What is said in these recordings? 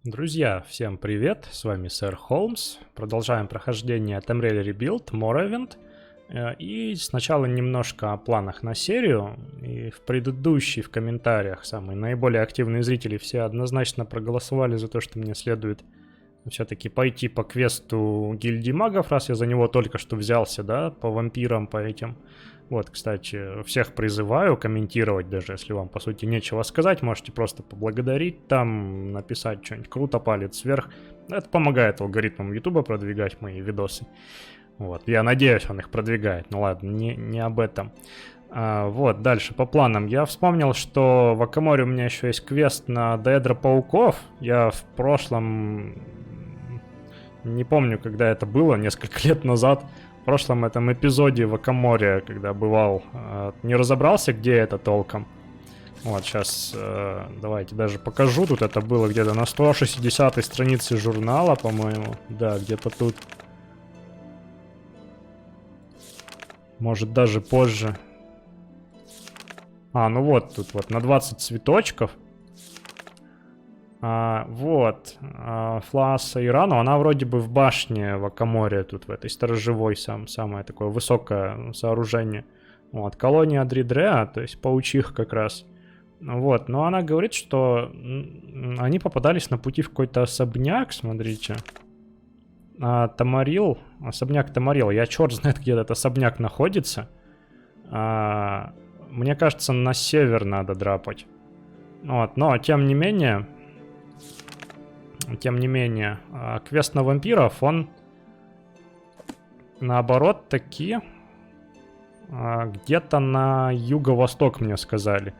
Друзья, всем привет, с вами Сэр Холмс. Продолжаем прохождение Tamriel Rebuild, Morrowind. И сначала немножко о планах на серию. И в предыдущей в комментариях самые наиболее активные зрители все однозначно проголосовали за то, что мне следует все-таки пойти по квесту гильдии магов, раз я за него только что взялся, да, по вампирам, по этим. Вот, кстати, всех призываю комментировать, даже если вам, по сути, нечего сказать, можете просто поблагодарить там, написать что-нибудь круто, палец вверх. Это помогает алгоритмам Ютуба продвигать мои видосы. Вот, я надеюсь, он их продвигает. Ну ладно, не об этом. Вот, дальше по планам. Я вспомнил, что в Акаморе у меня еще есть квест на Деэдра пауков. Я в прошлом... Не помню, когда это было, несколько лет назад. В прошлом этом эпизоде в Акаморе, когда бывал, не разобрался, где это толком. Вот, сейчас давайте даже покажу. Тут это было где-то на 160-й странице журнала, по-моему. Да, где-то тут. Может, даже позже. Ну вот, тут вот на 20 цветочков. Вот, Фласа Ирану, она вроде бы в башне в Акаморе, тут в этой сторожевой, самое такое высокое сооружение. Вот, колония Дридреа, то есть паучих как раз. Вот, но она говорит, что они попадались на пути в какой-то особняк, смотрите. Тамарил, особняк Тамарил, я черт знает, где этот особняк находится. Мне кажется, на север надо драпать. Вот, но тем не менее, квест на вампиров, он наоборот таки где-то на юго-восток мне сказали.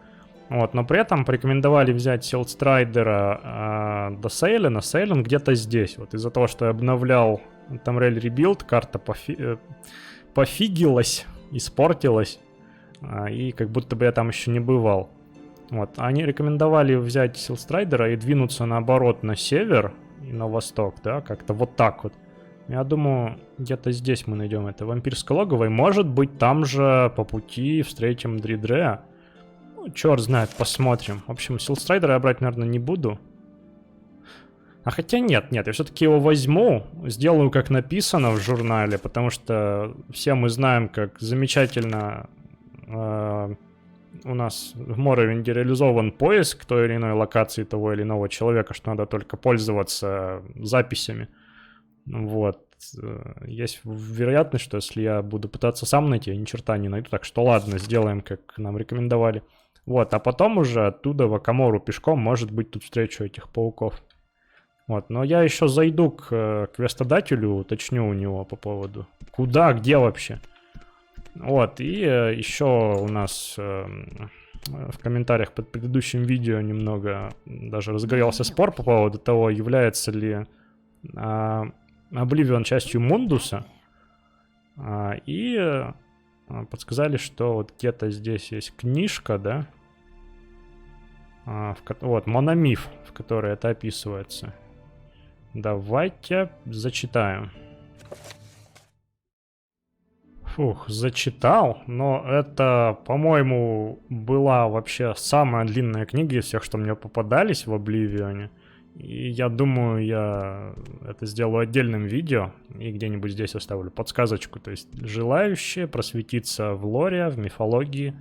Вот, но при этом порекомендовали взять Силдстрайдера до Сейлена. Сейлен где-то здесь. Вот из-за того, что я обновлял Tamriel Rebuild, карта пофигилась, испортилась. И как будто бы я там еще не бывал. Вот, они рекомендовали взять Силдстрайдера и двинуться наоборот на север и на восток, да, как-то вот так вот. Я думаю, где-то здесь мы найдем это вампирское логово, и может быть там же по пути встретим Дридреа. Ну, черт знает, посмотрим. В общем, Силдстрайдера я брать, наверное, не буду. Хотя нет, я все-таки его возьму, сделаю как написано в журнале, потому что все мы знаем, как замечательно... у нас в Morrowind реализован поиск той или иной локации того или иного человека, что надо только пользоваться записями. Вот. Есть вероятность, что если я буду пытаться сам найти, я ни черта не найду. Так что ладно, сделаем, как нам рекомендовали. Вот, а потом уже оттуда в Акамору пешком, может быть, тут встречу этих пауков. Вот, но я еще зайду к квестодателю, уточню у него по поводу куда, где вообще. Вот, и еще у нас в комментариях под предыдущим видео немного даже разгорелся спор по поводу того, является ли Обливион частью Мундуса. И подсказали, что вот где-то здесь есть книжка, да? Вот, мономиф, в которой это описывается. Давайте зачитаем. Фух, зачитал, но это, по-моему, была вообще самая длинная книга из всех, что мне попадались в Обливионе. И я думаю, я это сделаю отдельным видео и где-нибудь здесь оставлю подсказочку. То есть желающие просветиться в лоре, в мифологии,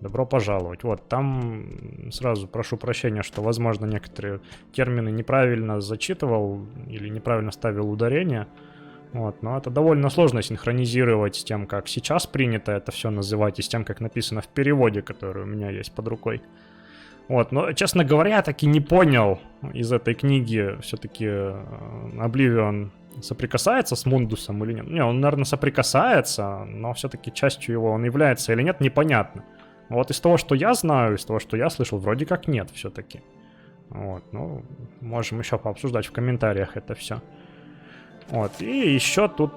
добро пожаловать. Вот, там сразу прошу прощения, что, возможно, некоторые термины неправильно зачитывал или неправильно ставил ударение. Вот, но это довольно сложно синхронизировать с тем, как сейчас принято это все называть, и с тем, как написано в переводе, который у меня есть под рукой. Вот, но, честно говоря, я таки не понял из этой книги, все-таки Обливион соприкасается с Мундусом или нет. Не, он, наверное, соприкасается, но все-таки частью его он является или нет, непонятно. Вот из того, что я знаю, из того, что я слышал, вроде как нет все-таки. Вот, ну, можем еще пообсуждать в комментариях это все. Вот, и еще тут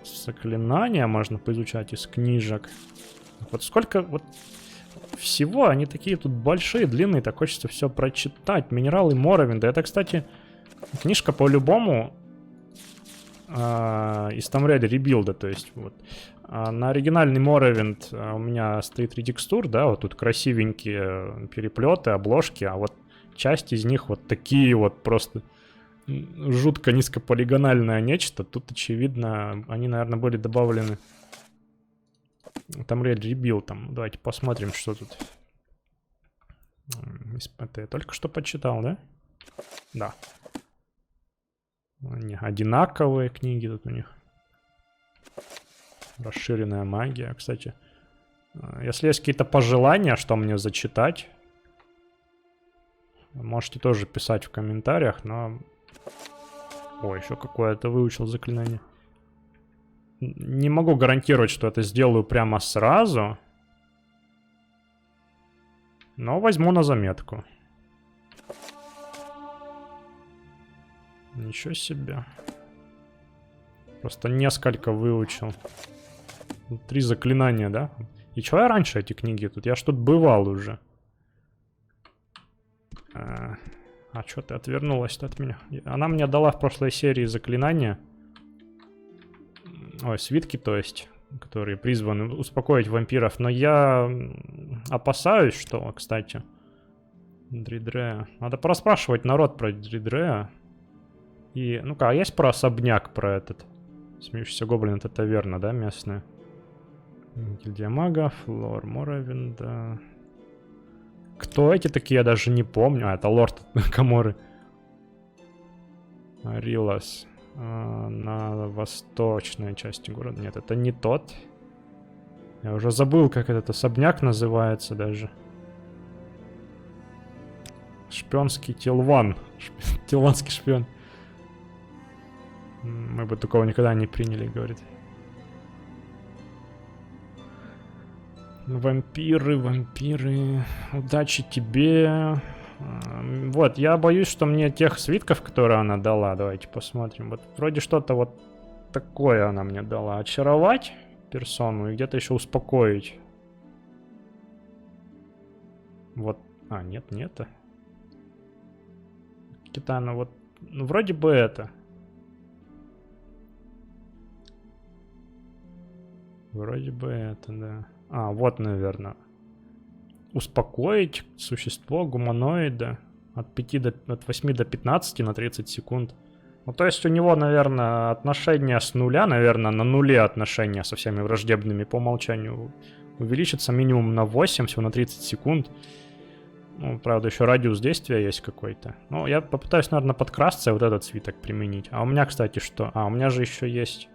заклинания можно поизучать из книжек. Вот сколько вот всего, они такие тут большие, длинные, так хочется все прочитать. Минералы Morrowinda. Это, кстати, книжка по-любому из Tamriel Rebuild, то есть вот. На оригинальный Morrowind у меня стоит ретекстур, да, вот тут красивенькие переплеты, обложки, а вот часть из них вот такие вот просто жутко низкополигональное нечто. Тут, очевидно, они, наверное, были добавлены там Rebuild. Там. Давайте посмотрим, что тут. Это я только что почитал, да? Да. Они одинаковые книги тут у них. Расширенная магия, кстати. Если есть какие-то пожелания, что мне зачитать, можете тоже писать в комментариях, но... Ой, еще какое-то выучил заклинание. Не могу гарантировать, что это сделаю прямо сразу. Но возьму на заметку. Ничего себе. Просто несколько выучил. 3 заклинания, да? И чего я раньше эти книги тут? Я ж тут бывал уже. А что ты отвернулась-то от меня? Она мне дала в прошлой серии заклинания. Ой, свитки, то есть, которые призваны успокоить вампиров. Но я опасаюсь, что, кстати, Дридрея. Надо пораспрашивать народ про Дридрея. И, ну-ка, а есть про особняк, про этот? Смеющийся гоблин, это таверна, да, местная? Гильдия магов, лор Моровинда. Кто эти такие, я даже не помню. А, это лорд Каморы. Рилас. На восточной части города. Нет, это не тот. Я уже забыл, как этот особняк называется даже. Шпионский Тилван. Тилванский шпион. Мы бы такого никогда не приняли, говорит. Вампиры, вампиры. Удачи тебе. Вот, я боюсь, что мне тех свитков, которые она дала, давайте посмотрим. Вот вроде что-то вот такое она мне дала. Очаровать персону и где-то еще успокоить. Вот. А, нет, не это. Какие-то она вот... Ну, вроде бы это. Вроде бы это, да. А, вот, наверное. Успокоить существо гуманоида от 8 до 15 на 30 секунд. Ну, то есть у него, наверное, отношения с нуля, наверное, на нуле отношения со всеми враждебными по умолчанию увеличится минимум на 8, всего на 30 секунд. Ну, правда, еще радиус действия есть какой-то. Ну, я попытаюсь, наверное, подкрасться и вот этот свиток применить. А у меня, кстати, что? А, у меня же еще есть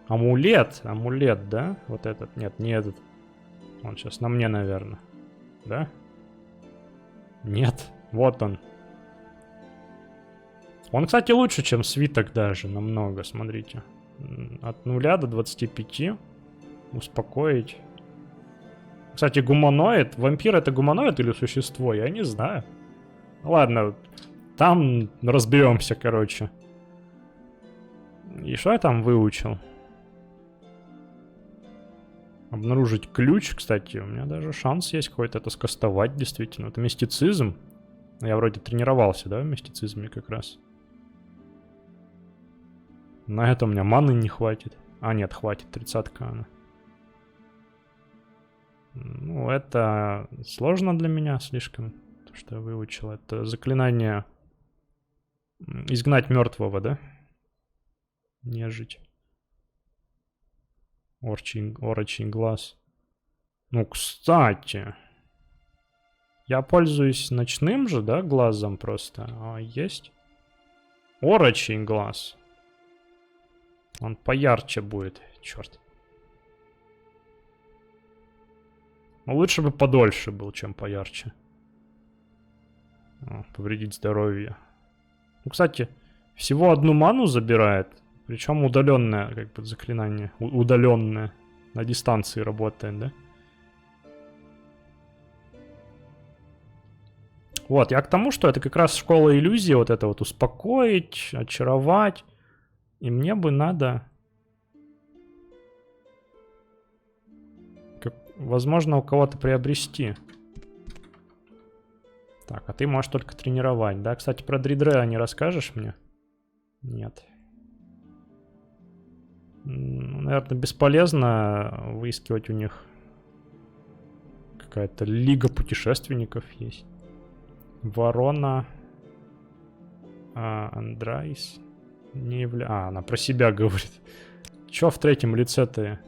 амулет. Амулет, да? Вот этот. Нет, не этот. Он сейчас на мне, наверное. Да? Нет. Вот он. Он, кстати, лучше, чем свиток даже. Намного, смотрите. От 0 до 25. Успокоить. Кстати, гуманоид. Вампир это гуманоид или существо? Я не знаю. Ладно. Там разберемся, короче. И что я там выучил? Обнаружить ключ, кстати, у меня даже шанс есть какой-то это скастовать, действительно. Это мистицизм. Я вроде тренировался, да, в мистицизме как раз. На это у меня маны не хватит. А, нет, хватит, 30-ка она. Ну, это сложно для меня слишком, то, что я выучил. Это заклинание изгнать мертвого, да? Нежить. Орочий глаз. Ну, кстати. Я пользуюсь ночным же, да, глазом просто. А есть? Орочий глаз. Он поярче будет. Черт. Ну, лучше бы подольше был, чем поярче. О, повредить здоровье. Ну, кстати, всего одну ману забирает. Причем удаленное, как бы, заклинание. Удаленное. На дистанции работает, да? Вот, я к тому, что это как раз школа иллюзии. Вот это вот успокоить, очаровать. И мне бы надо... Возможно, у кого-то приобрести. Так, а ты можешь только тренировать, да? Кстати, про Дридрея не расскажешь мне? Нет. Наверное, бесполезно выискивать у них. Какая-то лига путешественников есть. Ворона. Андрайс. Она про себя говорит. Чё в третьем лице-то?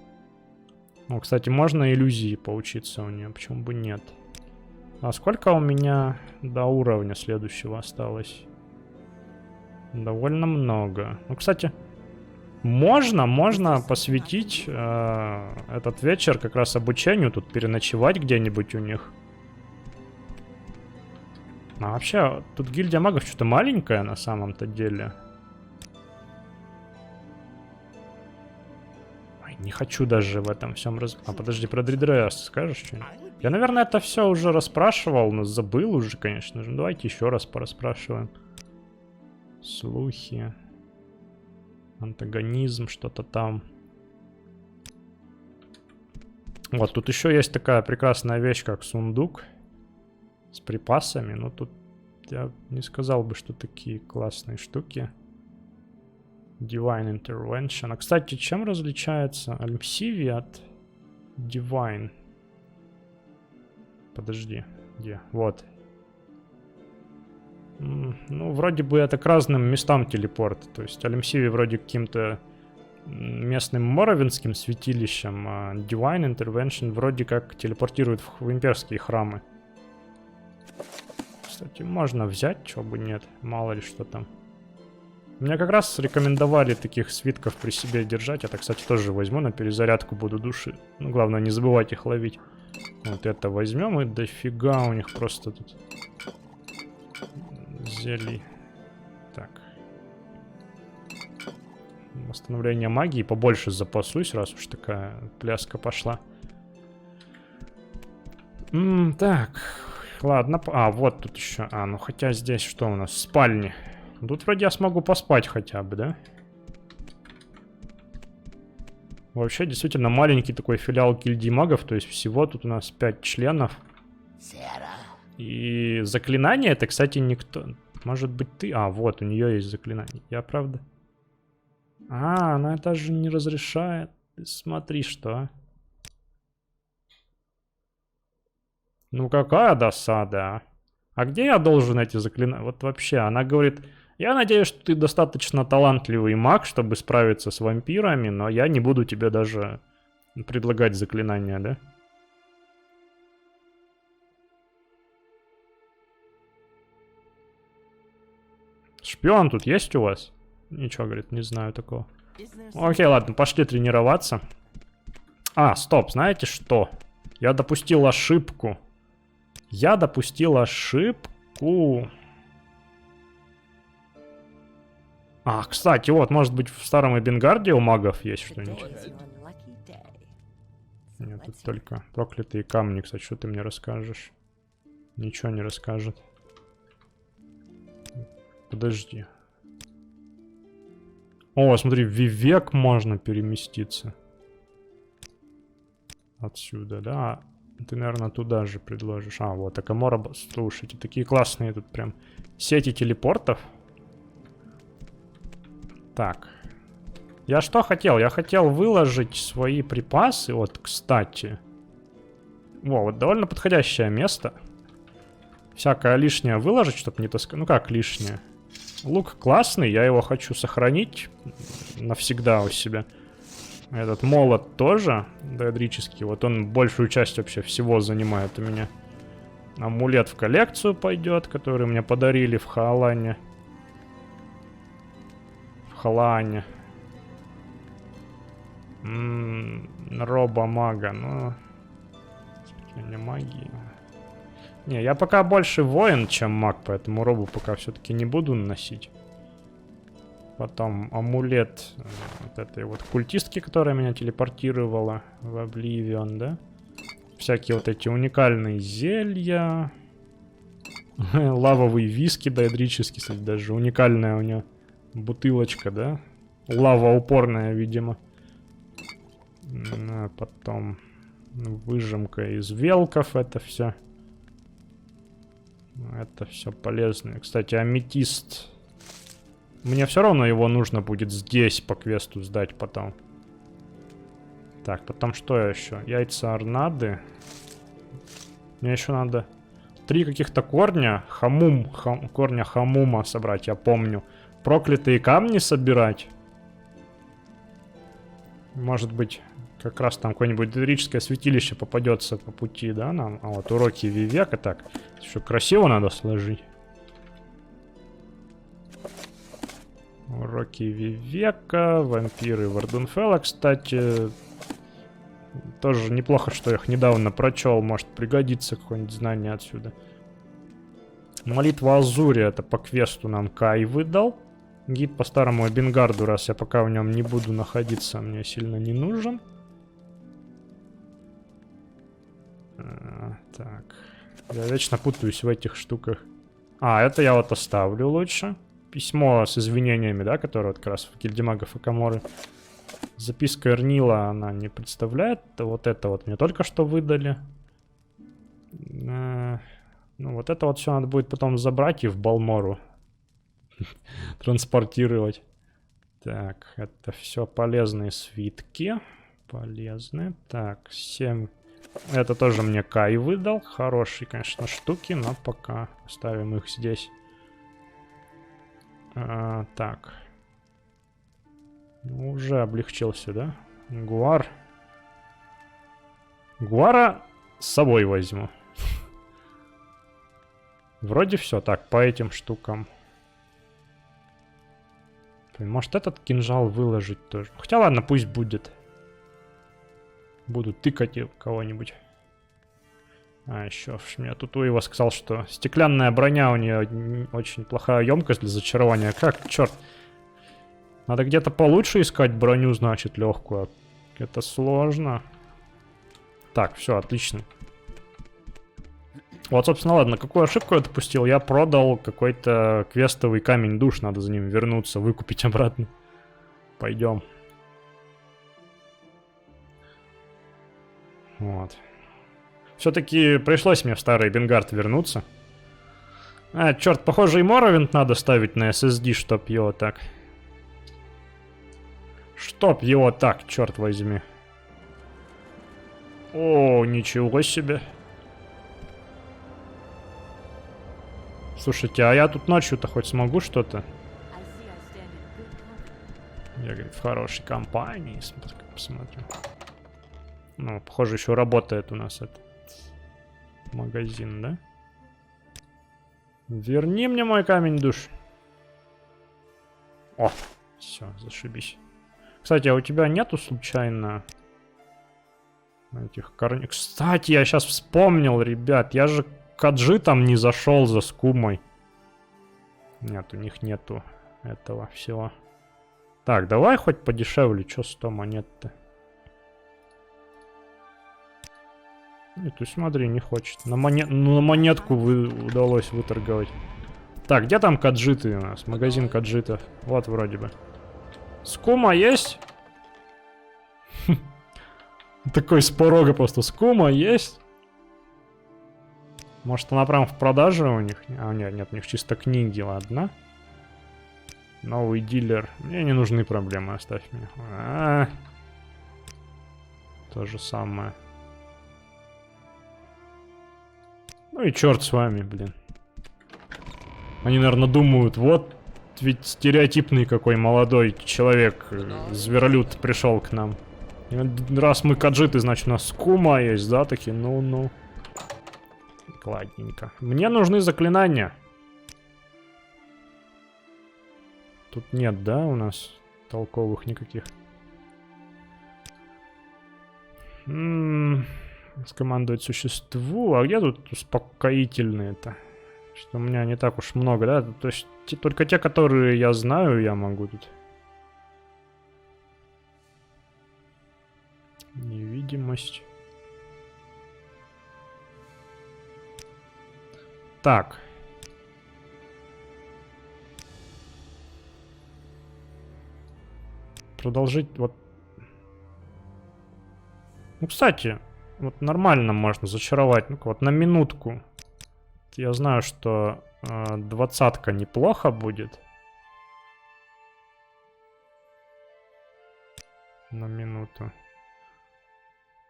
Ну, кстати, можно иллюзии поучиться у нее, почему бы нет? А сколько у меня до уровня следующего осталось? Довольно много. Ну, кстати, можно посвятить этот вечер как раз обучению, тут переночевать где-нибудь у них. А вообще, тут гильдия магов что-то маленькая на самом-то деле. Ой, не хочу даже в этом всем А, подожди, про Дридреас скажешь что-нибудь? Я, наверное, это все уже расспрашивал, но забыл уже, конечно же. Давайте еще раз пораспрашиваем. Слухи. Антагонизм, что-то там. Вот, тут еще есть такая прекрасная вещь, как сундук. С припасами. Но тут я не сказал бы, что такие классные штуки. Divine Intervention. А, кстати, чем различается Альмсиви от Divine? Подожди. Где? Вот. Ну, вроде бы это к разным местам телепорт. То есть Альмсиви вроде каким-то местным моровинским святилищем, а Divine Intervention вроде как телепортирует в имперские храмы. Кстати, можно взять, чего бы нет. Мало ли что там. Мне как раз рекомендовали таких свитков при себе держать. Это, кстати, тоже возьму на перезарядку, буду души. Ну, главное, не забывать их ловить. Вот это возьмем, и дофига у них просто тут зелий. Так. Восстановление магии. Побольше запасусь, раз уж такая пляска пошла. Так. Ладно. Вот тут еще. Ну хотя здесь что у нас? Спальни. Тут вроде я смогу поспать хотя бы, да? Вообще, действительно, маленький такой филиал гильдии магов. То есть всего тут у нас 5 членов. И заклинание это, кстати, никто... Может быть ты... вот, у нее есть заклинание. Я правда... она это же не разрешает. Смотри, что. Ну какая досада, а где я должен эти заклинания? Вот вообще, она говорит... Я надеюсь, что ты достаточно талантливый маг, чтобы справиться с вампирами, но я не буду тебе даже предлагать заклинания, да? Шпион тут есть у вас? Ничего, говорит, не знаю такого. Окей, ладно, пошли тренироваться. Стоп, знаете что? Я допустил ошибку. Кстати, вот, может быть, в старом Эбенгарде у магов есть что-нибудь? Нет, тут только проклятые камни, кстати, что ты мне расскажешь? Ничего не расскажет. Подожди. Смотри, в Вивек можно переместиться. Отсюда, да? Ты, наверное, туда же предложишь. Вот, Акамора. Слушайте, такие классные тут прям сети телепортов. Так. Я что хотел? Я хотел выложить свои припасы. Вот, кстати. Вот довольно подходящее место. Всякое лишнее выложить, чтобы не таскать. Ну как лишнее? Лук классный, я его хочу сохранить навсегда у себя. Этот молот тоже доэдрический. Вот он большую часть вообще всего занимает у меня. Амулет в коллекцию пойдет, который мне подарили в Хаалане. Роба мага, не магии. Не, я пока больше воин, чем маг, поэтому робу пока все-таки не буду носить. Потом амулет вот этой вот культистки, которая меня телепортировала в Обливион, да? Всякие вот эти уникальные зелья. Лавовый виски доэдрический, кстати, даже уникальная у нее бутылочка, да? Лавоупорная, видимо. Потом выжимка из велков, это все. Это все полезно. Кстати, аметист. Мне все равно его нужно будет здесь по квесту сдать потом. Так, потом что еще? Яйца орнады. Мне еще надо 3 каких-то корня. Корня хамума собрать, я помню. Проклятые камни собирать. Может быть, как раз там какое-нибудь доэрическое святилище попадется по пути, да, нам? А вот уроки Вивека, так. Еще красиво надо сложить. Уроки Вивека, вампиры Варденфелла, кстати. Тоже неплохо, что я их недавно прочел. Может пригодится какое-нибудь знание отсюда. Молитва Азури, это по квесту нам Кай выдал. Гид по старому Эбенгарду, раз я пока в нем не буду находиться, мне сильно не нужен. Так. Я вечно путаюсь в этих штуках. Это я вот оставлю лучше. Письмо с извинениями, да, которое вот как раз в гильдии магов и Каморы. Записка Эрнила, она не представляет. Вот это вот мне только что выдали. Ну, вот это вот все надо будет потом забрать и в Балмору транспортировать. Так, это все полезные свитки. Полезные. Так, 7. Это тоже мне Кай выдал. Хорошие, конечно, штуки, но пока оставим их здесь. Так. Ну, уже облегчился, да? Гуар. Гуара с собой возьму. Вроде все. Так, по этим штукам. Может, этот кинжал выложить тоже. Хотя ладно, пусть будет. Буду тыкать кого-нибудь. Еще мне тут Уива сказал, что стеклянная броня у нее очень плохая емкость для зачарования. Как, черт. Надо где-то получше искать броню, значит, легкую. Это сложно. Так, все, отлично. Вот, собственно, ладно, какую ошибку я допустил? Я продал какой-то квестовый камень душ. Надо за ним вернуться, выкупить обратно. Пойдем. Вот. Все-таки пришлось мне в старый Бенгард вернуться. Черт, похоже, и Моровинд надо ставить на SSD, чтоб его так... Чтоб его так, черт возьми. О, ничего себе. Слушайте, а я тут ночью-то хоть смогу что-то? Я, говорит, в хорошей компании. Посмотрим. Ну, похоже, еще работает у нас этот магазин, да? Верни мне мой камень душ. О, все, зашибись. Кстати, а у тебя нету случайно этих корней? Кстати, я сейчас вспомнил, ребят, я же к аджитам не зашел за скумой. Нет, у них нету этого всего. Так, давай хоть подешевле. Че 100 монет-то? Нет, ты смотри, не хочет. На монетку удалось выторговать. Так, где там каджиты у нас? Магазин каджитов. Вот вроде бы. Скума есть? Такой с порога просто. Скума есть? Может, она прям в продаже у них? Нет, у них чисто книги, ладно. Новый дилер. Мне не нужны проблемы, оставь меня. То же самое. Ну и черт с вами, блин. Они, наверное, думают, вот ведь стереотипный какой молодой человек, зверолюд, пришел к нам. И раз мы каджиты, значит, у нас скума есть, да, такие, ну. Ладненько. Мне нужны заклинания. Тут нет, да, у нас толковых никаких. Скомандовать существу. А где тут успокоительные-то? Что у меня не так уж много, да? То есть только те, которые я знаю, я могу тут. Невидимость. Так. Продолжить вот. Ну, кстати, вот нормально можно зачаровать. Ну-ка, вот на минутку. Я знаю, что 20-ка неплохо будет. На минуту.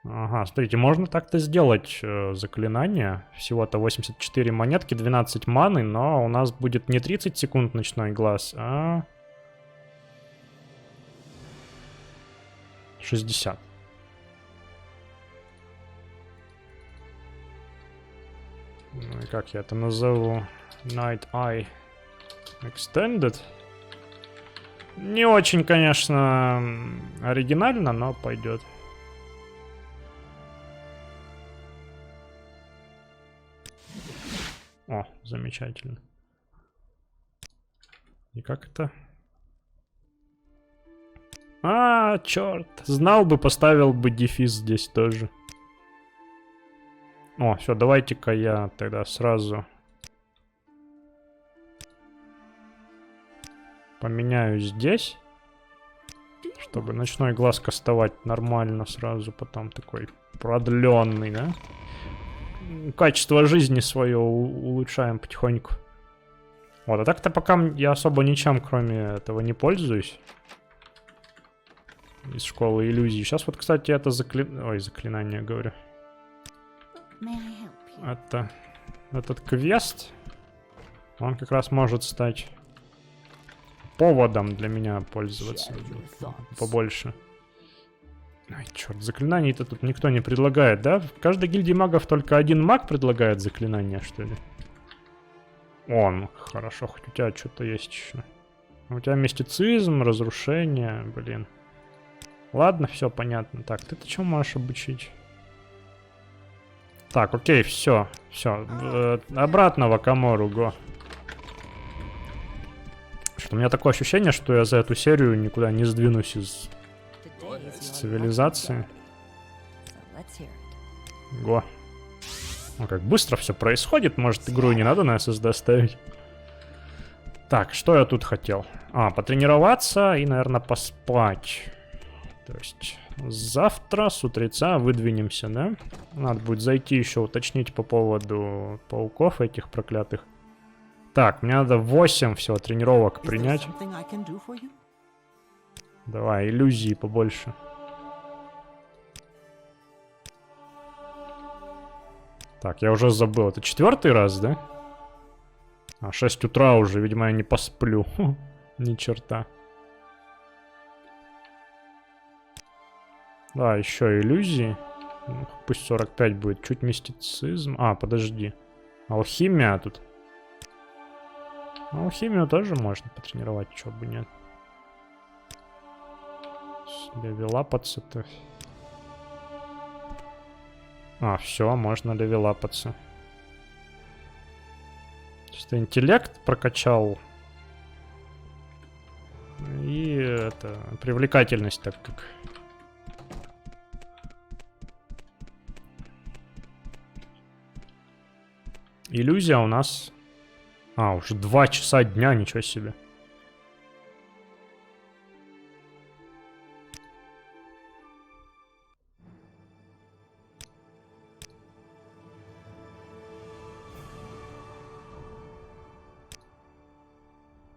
Ага, смотрите, можно так-то сделать заклинание. Всего-то 84 монетки, 12 маны, но у нас будет не 30 секунд ночной глаз, а 60. Ну и как я это назову? Night Eye Extended. Не очень, конечно, оригинально, но пойдет. О, замечательно. И как это? А, черт. Знал бы, поставил бы дефис здесь тоже. О, все, давайте-ка я тогда сразу поменяю здесь, чтобы ночной глаз кастовать нормально сразу, потом такой продленный, да? Качество жизни свое улучшаем потихоньку. Вот, а так-то пока я особо ничем, кроме этого, не пользуюсь. Из школы иллюзий. Сейчас вот, кстати, это заклинание, говорю. Это... Этот квест, он как раз может стать поводом для меня пользоваться побольше. Ай, черт, заклинаний-то тут никто не предлагает, да? В каждой гильдии магов только один маг предлагает заклинания, что ли? О, ну хорошо, хоть у тебя что-то есть еще. У тебя мистицизм, разрушение, блин. Ладно, все понятно. Так, ты-то что можешь обучить? Так, окей, все. Обратно в Акамору, го. Что у меня такое ощущение, что я за эту серию никуда не сдвинусь из цивилизации. Го. Ну как быстро все происходит, может игру не надо на SSD ставить. Так, что я тут хотел? А, потренироваться и, наверное, поспать. То есть завтра с утреца выдвинемся, да? Надо будет зайти еще уточнить по поводу пауков этих проклятых. Так, мне надо 8 всего тренировок принять. Давай, иллюзии побольше. Так, я уже забыл. Это 4-й раз, да? А, 6 утра уже, видимо, я не посплю. Ни черта. Да, еще иллюзии. Ну, пусть 45 будет. Чуть мистицизм. А, подожди. Алхимия тут. Алхимию тоже можно потренировать, чего бы нет. Левелапаться-то. А, все, можно левелапаться. Чисто интеллект прокачал. И это привлекательность, так как. Иллюзия у нас. А, уже 2 часа дня, ничего себе.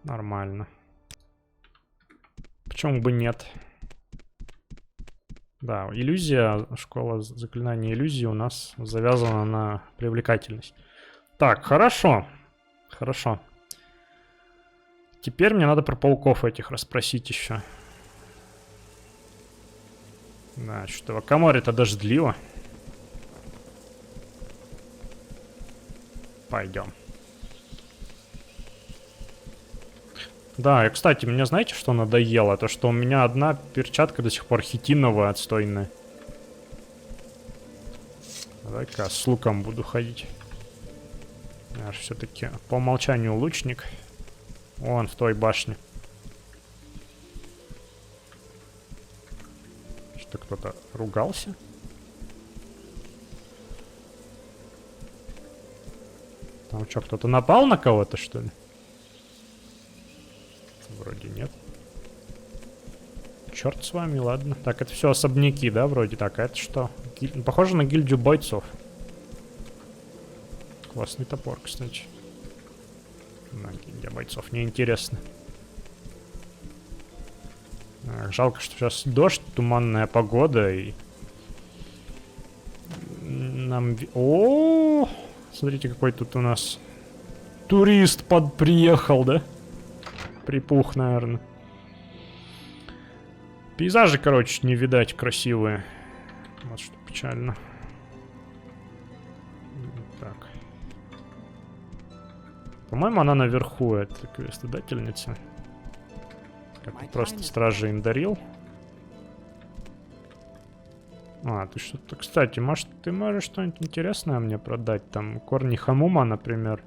Нормально. Почему бы нет? Да, иллюзия, школа заклинания иллюзии у нас завязана на привлекательность. Так, хорошо. Хорошо. Теперь мне надо про пауков этих расспросить еще. Да, что-то в Акаморе-то дождливо. Пойдем. Да, и, кстати, мне знаете, что надоело? То, что у меня одна перчатка до сих пор хитиновая, отстойная. Давай-ка с луком буду ходить. Я же все-таки по умолчанию лучник. Вон в той башне. Что, кто-то ругался? Там что, кто-то напал на кого-то, что ли? Вроде нет. Черт с вами, ладно. Так, это все особняки, да, вроде? Так, а это что? Похоже на гильдию бойцов. Классный топор, кстати. На гильдия бойцов, неинтересно. Жалко, что сейчас дождь, туманная погода и Нам... О, смотрите, какой тут у нас турист приехал, да? Припух, наверное. Пейзажи, короче, не видать красивые. Вот что печально. Так. По-моему, она наверху, это квестодательница. Как просто стражи им дарил. А, ты что-то... Кстати, может, ты можешь что-нибудь интересное мне продать? Там корни хамума, например.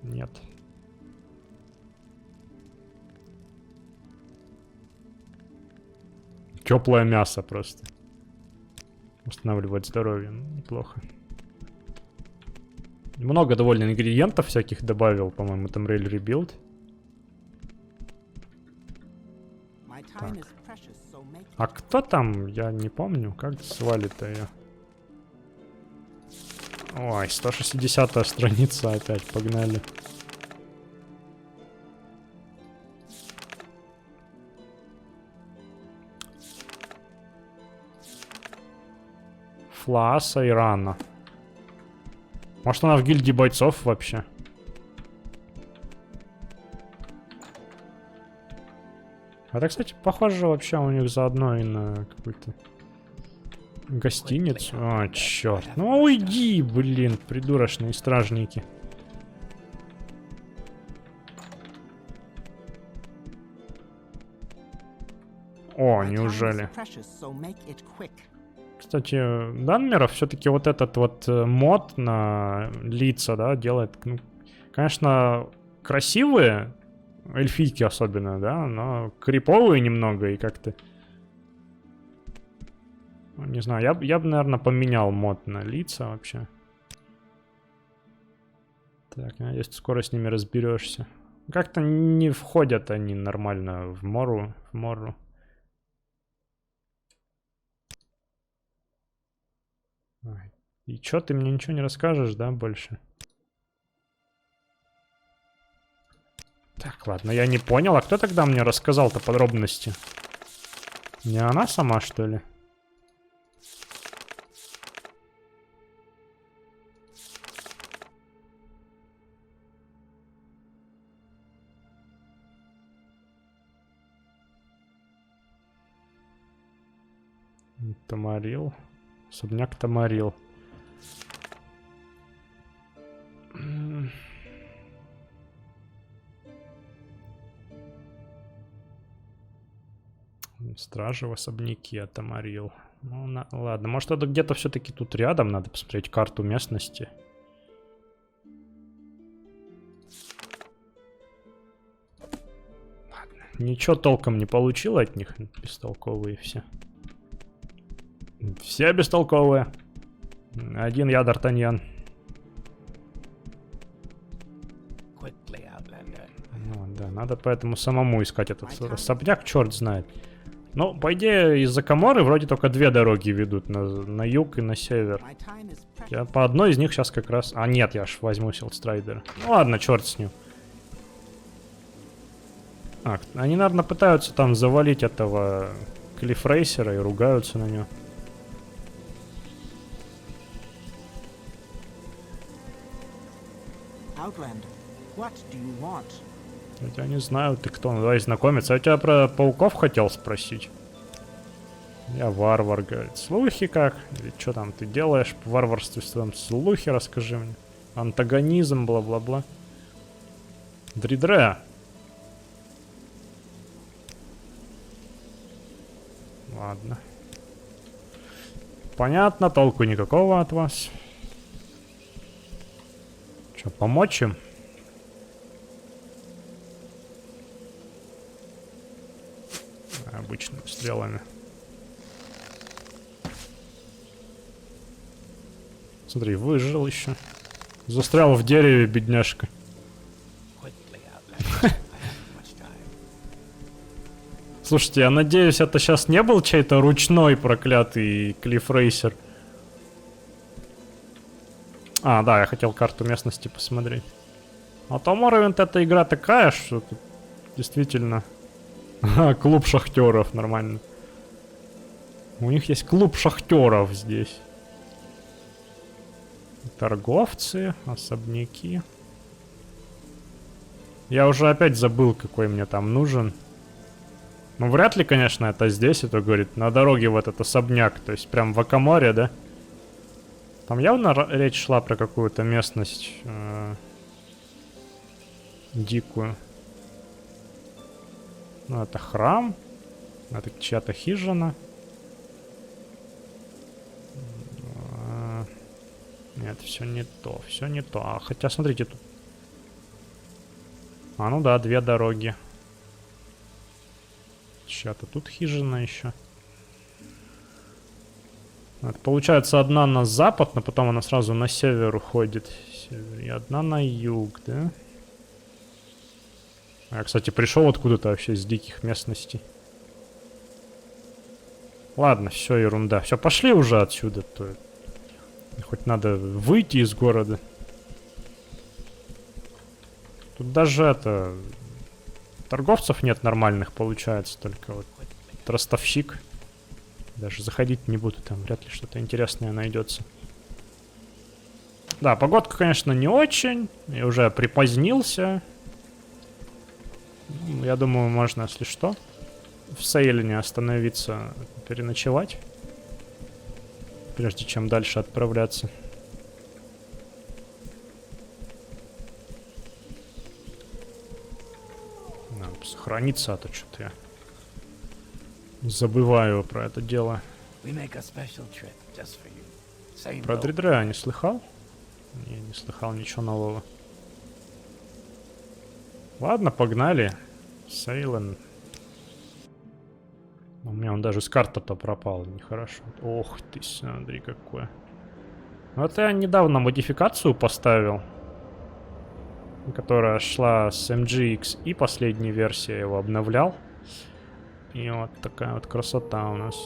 Нет. Теплое мясо просто. Восстанавливает здоровье. Ну, неплохо. Много довольно ингредиентов всяких добавил, по-моему, там Temrail Rebuild. Так. А кто там? Я не помню. Как звали-то ее? Ой, 160-я страница опять. Погнали. Флааса Ирана. Может, она в гильдии бойцов вообще? Это, кстати, похоже вообще у них заодно и на какую-то гостиницу. О, черт. Ну уйди, блин, придурочные стражники. О, неужели? Кстати, Данмеров все-таки вот этот вот мод на лица, да, делает, ну, конечно, красивые, эльфийки особенно, да, но криповые немного и как-то... Ну, не знаю, я бы, наверное, поменял мод на лица вообще. Так, надеюсь, ты скоро с ними разберешься. Как-то не входят они нормально в мору. И чё, ты мне ничего не расскажешь, да, больше? Так, ладно, я не понял. А кто тогда мне рассказал-то подробности? Не она сама, что ли? Тамарил. Особняк Тамарил. Стражи в особняке Тамарил. Ну, ладно, может, это где-то все-таки тут рядом. Надо посмотреть карту местности. Ладно. Ничего толком не получил от них. Бестолковые все. Все бестолковые. Один я, Д'Артаньян. Ну, да, надо поэтому самому искать этот особняк, черт знает. Ну, по идее, из-за Каморы вроде только две дороги ведут, на юг и на север. Я по одной из них сейчас как раз... А, нет, я аж возьму Силдстрайдера. Ну ладно, черт с ним. А, они, наверное, пытаются там завалить этого Клиффрейсера и ругаются на него. Я тебя не знаю, ты кто, ну давай знакомиться. Я тебя про пауков хотел спросить. Я варвар, говорит. Слухи как? Или что там ты делаешь по варварству своем? Слухи расскажи мне. Антагонизм, бла-бла-бла. Дридре. Ладно. Понятно, толку никакого от вас. Что, помочь им? Обычными стрелами. Смотри, выжил еще. Застрял в дереве, бедняжка. Слушайте, я надеюсь, это сейчас не был чей-то ручной проклятый Клиффрейсер. А, да, я хотел карту местности посмотреть. А то Morrowind эта игра такая, что тут действительно... Клуб шахтеров, нормально. У них есть клуб шахтеров здесь. Торговцы, особняки. Я уже опять забыл, какой мне там нужен. Ну, вряд ли, конечно, это здесь. Это, говорит, на дороге в этот особняк. То есть прям в Акаморе, да? Там явно речь шла про какую-то местность дикую. Ну, это храм. Это чья-то хижина. Нет, все не то, все не то. А, хотя, смотрите, тут... А, ну да, две дороги. Чья-то тут хижина еще. Это, получается, одна на запад, но потом она сразу на север уходит. И одна на юг, да? Я, кстати, пришел откуда-то вообще с диких местностей. Ладно, все, ерунда. Все, пошли уже отсюда. Хоть надо выйти из города. Тут даже это... Торговцев нет нормальных, получается. Только вот ростовщик. Даже заходить не буду, там вряд ли что-то интересное найдется. Да, погодка, конечно, не очень. Я уже припозднился. Я думаю, можно, если что, в Сейлене остановиться, переночевать. Прежде чем дальше отправляться. Надо сохраниться, а то что-то я забываю про это дело. Про Дридрея не слыхал? Не слыхал ничего нового. Ладно, погнали. Сейлен. У меня он даже с карты-то пропал. Нехорошо. Ох ты, смотри, какое. Вот я недавно модификацию поставил, которая шла с MGX и последней версии, я его обновлял. И вот такая вот красота у нас.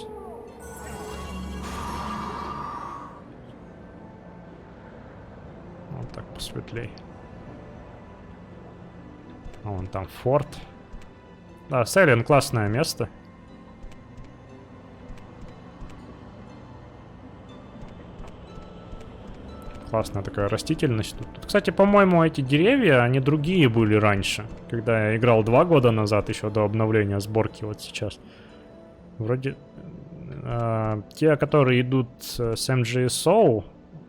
Вот так посветлей. А вон там форт. Да, Сейлен классное место. Классная такая растительность. Тут, кстати, по-моему, эти деревья, они другие были раньше. Когда я играл 2 года назад, еще до обновления сборки, вот сейчас. Вроде... те, которые идут с MGSO,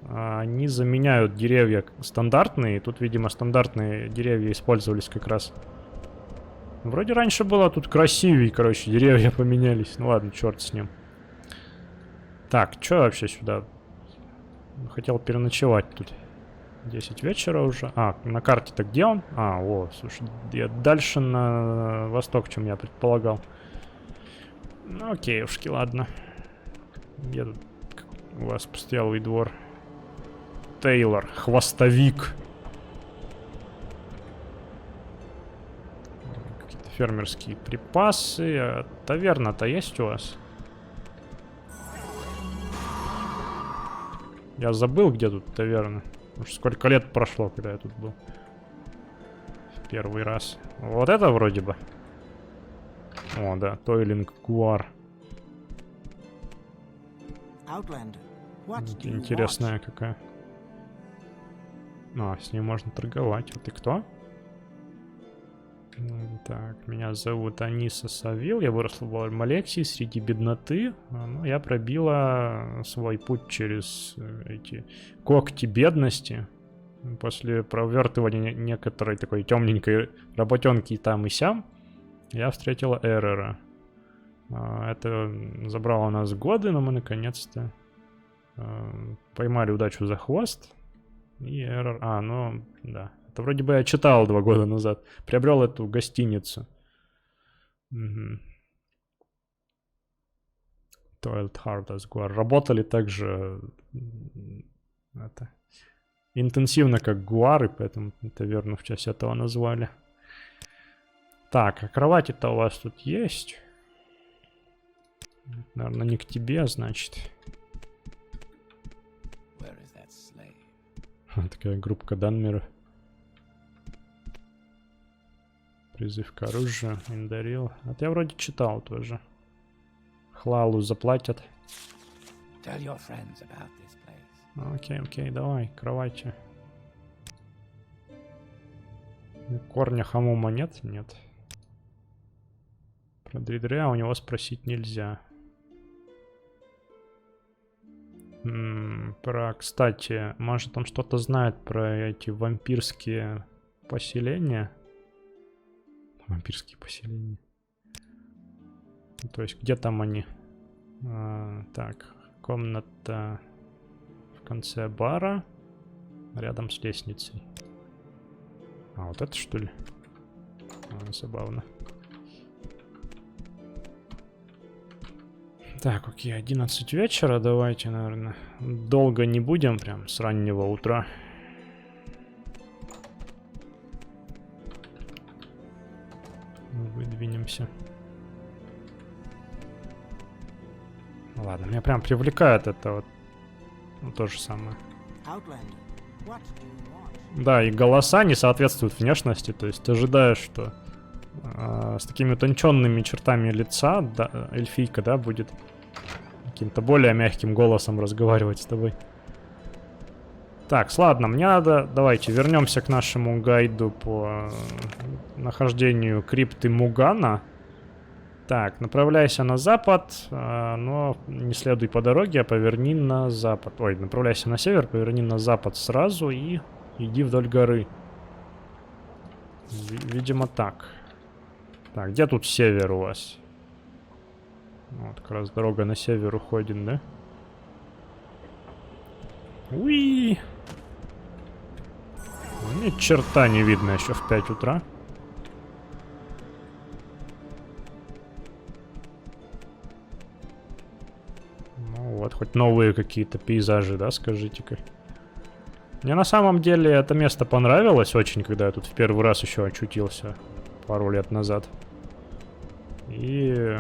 они заменяют деревья стандартные. Тут, видимо, стандартные деревья использовались как раз. Вроде раньше было тут красивее, короче, деревья поменялись. Ну ладно, черт с ним. Так, что вообще сюда... Хотел переночевать тут. 10 вечера уже. А, на карте-то где он? А, о, слушай, я дальше на восток, чем я предполагал. Ну, окейушки, ладно. Где тут у вас постоялый двор? Тейлор, хвостовик. Какие-то фермерские припасы. А таверна-то есть у вас? Я забыл, где тут таверна. Уж сколько лет прошло, когда я тут был. В первый раз. Вот это вроде бы. О, да, Тойлинг Гуар. Интересная какая. А, с ней можно торговать. А ты кто? Так, меня зовут Аниса Савил. Я выросла в Алексии среди бедноты. Ну, я пробила свой путь через эти когти бедности. После провертывания некоторой такой темненькой работенки там и сям, я встретила Эрера. Это забрало нас годы, но мы наконец-то поймали удачу за хвост. И Эрер... А, ну, да. Это вроде бы я читал 2 года назад. Приобрел эту гостиницу. Угу. Toiled Hard as Guar. Работали также это, интенсивно, как Гуары, поэтому таверну в честь этого назвали. Так, а кровати-то у вас тут есть? Наверное, не к тебе, значит. Такая группка Данмера. Призыв к оружию, Индарил. Это я вроде читал тоже. Хлалу заплатят. Tell your friends about this place. Окей, окей, давай, кровати. Корня Хамума нет? Нет. Про Дридря у него спросить нельзя. Кстати, может он что-то знает про эти вампирские поселения? Вампирские поселения. То есть где там они? Так, комната в конце бара, рядом с лестницей. А, вот это что ли? Забавно. Так, окей, 11 вечера, давайте, наверное. Долго не будем, прям с раннего утра. Выдвинемся. Ладно, меня прям привлекает это вот. Ну, то же самое. Да, и голоса не соответствуют внешности, то есть ожидаешь, что с такими утонченными чертами лица, да, эльфийка, да, будет каким-то более мягким голосом разговаривать с тобой. Так, ладно, мне надо... Давайте вернемся к нашему гайду по нахождению крипты Мугана. Так, направляйся на запад, но не следуй по дороге, а поверни на запад. Ой, направляйся на север, поверни на запад сразу и иди вдоль горы. Видимо, так. Так, где тут север у вас? Вот, как раз дорога на север уходит, да? Уи! Ни черта не видно еще в 5 утра. Ну вот, хоть новые какие-то пейзажи, да, скажите-ка. Мне на самом деле это место понравилось очень, когда я тут в первый раз еще очутился пару лет назад. И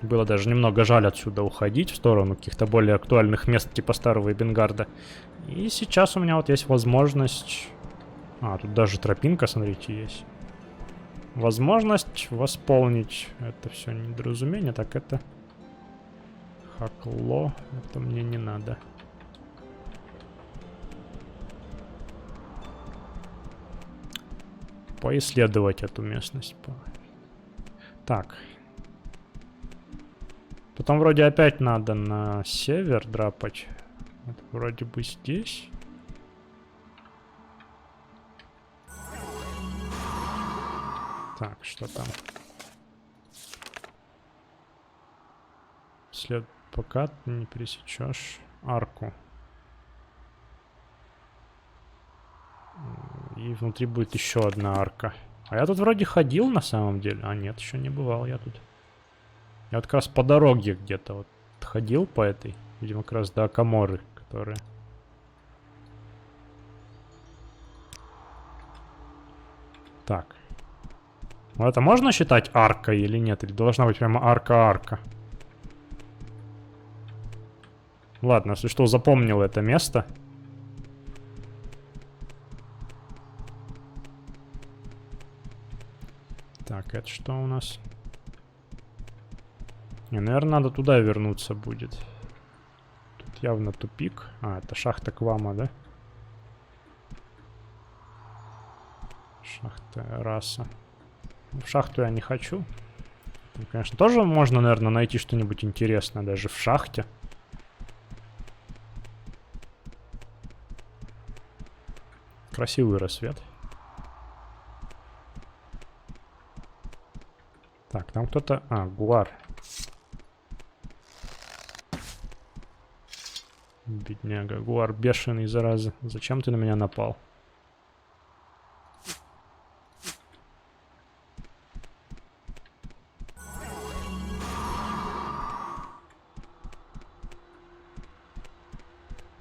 было даже немного жаль отсюда уходить в сторону каких-то более актуальных мест, типа Старого Эбенгарда. И сейчас у меня вот есть возможность... А, тут даже тропинка, смотрите, есть. Возможность восполнить это все недоразумение. Так, это... Хакло. Это мне не надо. Поисследовать эту местность. Так. Потом вроде опять надо на север драпать. Это вроде бы здесь. Так, что там? След, пока ты не пересечешь арку. И внутри будет еще одна арка. А я тут вроде ходил на самом деле. А нет, еще не бывал я тут. Я вот как раз по дороге где-то вот ходил по этой. Видимо, как раз до Акаморы, которые... Так. Ну это можно считать аркой или нет? Или должна быть прямо арка-арка? Ладно, если что, запомнил это место. Так, это что у нас? Не, наверное, надо туда вернуться будет. Тут явно тупик. А, это шахта Квама, да? Шахта раса. В шахту я не хочу. Там, конечно, тоже можно, наверное, найти что-нибудь интересное даже в шахте. Красивый рассвет. Так, там кто-то... А, Гуар. Бедняга. Гуар бешеный, зараза. Зачем ты на меня напал?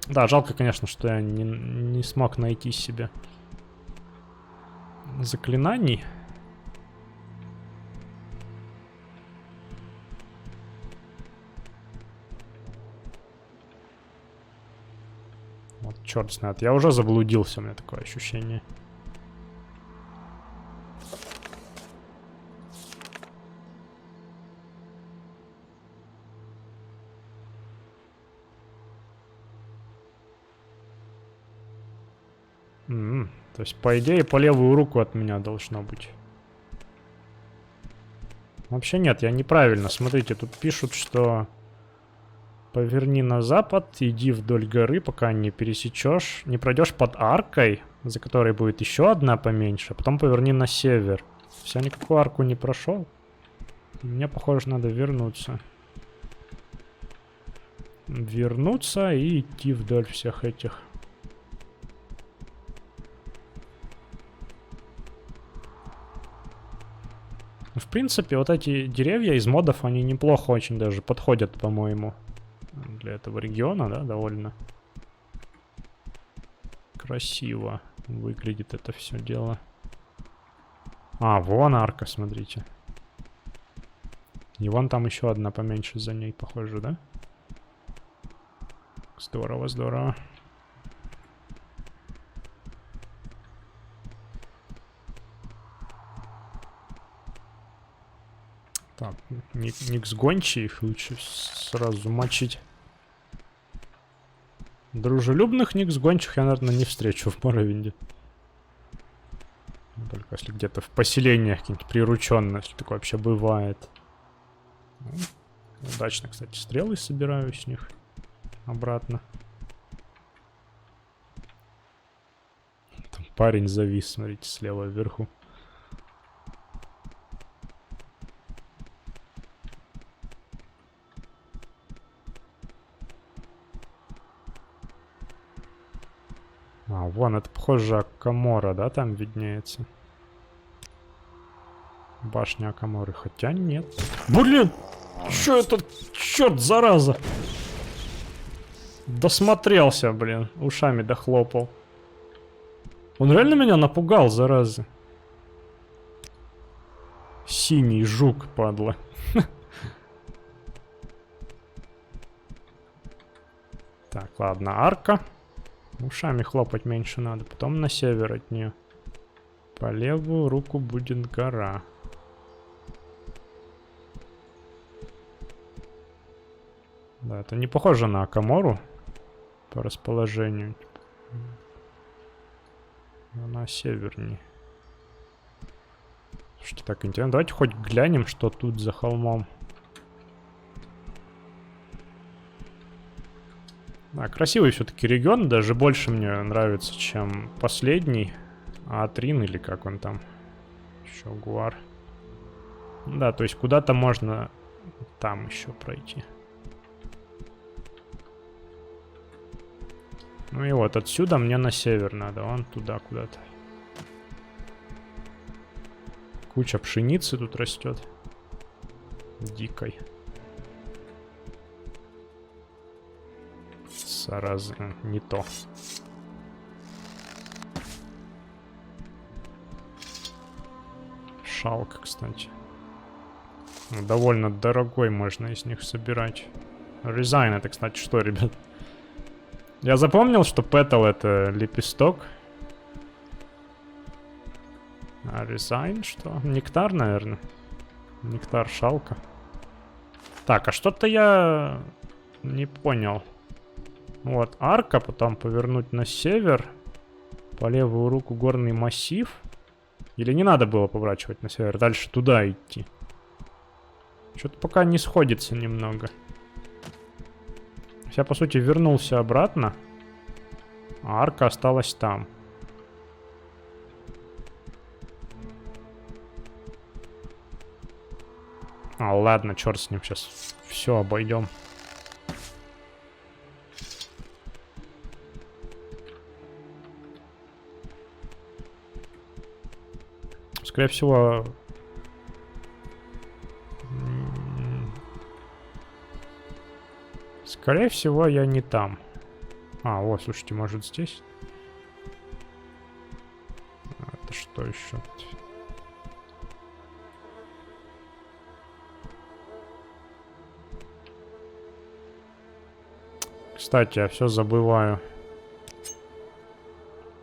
Да, жалко, конечно, что я не смог найти себе заклинаний. Вот черт знает, я уже заблудился, у меня такое ощущение. То есть, по идее, по левую руку от меня должно быть. Вообще нет, я неправильно. Смотрите, тут пишут, что поверни на запад, иди вдоль горы, пока не пересечешь, не пройдешь под аркой, за которой будет еще одна поменьше, а потом поверни на север. Я никакую арку не прошел. Мне, похоже, надо вернуться. Вернуться и идти вдоль всех этих. В принципе, вот эти деревья из модов, они неплохо очень даже подходят, по-моему, для этого региона, да, довольно красиво выглядит это все дело. А, вон арка, смотрите. И вон там еще одна поменьше за ней, похоже, да? Здорово, здорово. Так, никс гончий, их лучше сразу мочить. Дружелюбных никс гончих я, наверное, не встречу в Моровинде. Только если где-то в поселениях какие-нибудь прирученные, если такое вообще бывает. Ну, удачно, кстати, стрелы собираю с них обратно. Там парень завис, смотрите, слева вверху. А, вон, это похоже Акамора, да, там виднеется? Башня Акаморы, хотя нет. Блин! Чё этот черт, зараза? Досмотрелся, блин, ушами дохлопал. Он реально меня напугал, зараза. Синий жук, падла. Так, ладно, арка. Ушами хлопать меньше надо. Потом на север от нее. По левую руку будет гора. Да, это не похоже на Акамору по расположению. Она севернее. Слушайте, так интересно. Давайте хоть глянем, что тут за холмом. Да, красивый все-таки регион, даже больше мне нравится, чем последний. Атрин или как он там. Еще Гуар. Да, то есть куда-то можно там еще пройти. Ну и вот отсюда мне на север надо, вон туда куда-то. Куча пшеницы тут растет. Дикой. Зараза, не то. Шалка, кстати. Довольно дорогой можно из них собирать. Резайн это, кстати, что, ребят? Я запомнил, что петал это лепесток. А резайн что? Нектар, наверное. Нектар шалка. Так, а что-то я не понял. Вот, арка, потом повернуть на север. По левую руку горный массив. Или не надо было поворачивать на север, дальше туда идти. Что-то пока не сходится немного. Я, по сути, вернулся обратно. А арка осталась там. А, ладно, черт с ним, сейчас все обойдем. Скорее всего... Скорее всего, я не там. А, вот, слушайте, может здесь? Это что еще? Кстати, я все забываю.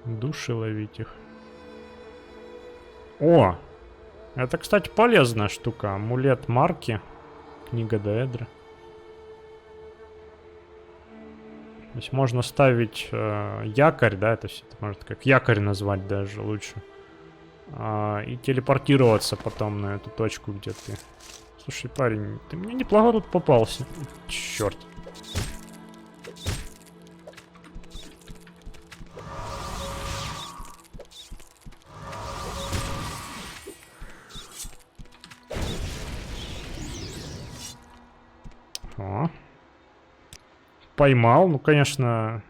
Души ловить их. О! Это, кстати, полезная штука. Амулет марки. Книга Деэдра. Здесь можно ставить якорь, да, это все можно как якорь назвать даже лучше. И телепортироваться потом на эту точку, где ты. Слушай, парень, ты мне неплохо тут попался. Черт. О. Поймал. Ну, конечно,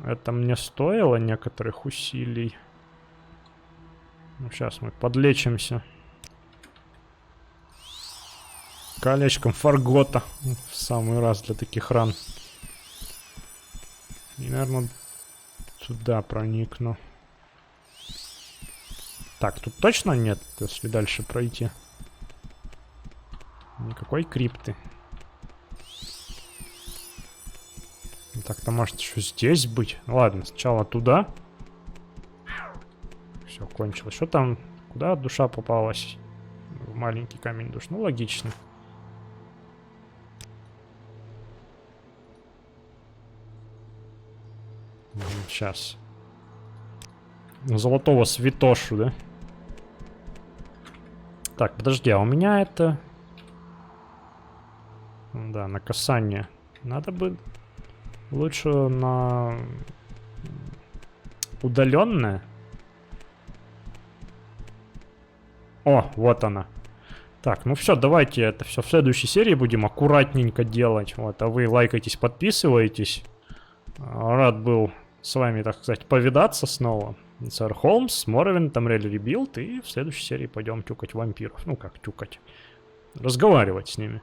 это мне стоило некоторых усилий. Ну, сейчас мы подлечимся. Колечком Фаргота. В самый раз для таких ран. И, наверное, сюда проникну. Так, тут точно нет, если дальше пройти? Никакой крипты. Так-то может еще здесь быть. Ладно, сначала туда. Все, кончилось. Что там? Куда душа попалась? В маленький камень душ. Ну, логично. Сейчас. Золотого святошу, да? Так, подожди, а у меня это... Да, на касание. Надо бы лучше на удаленное. О, вот она. Так, ну все, давайте это все в следующей серии будем аккуратненько делать. Вот, а вы лайкайтесь, подписывайтесь. Рад был с вами, так сказать, повидаться снова. Сэр Холмс, Morrowind, Tamriel Rebuild. И в следующей серии пойдем тюкать вампиров. Ну как тюкать? Разговаривать с ними.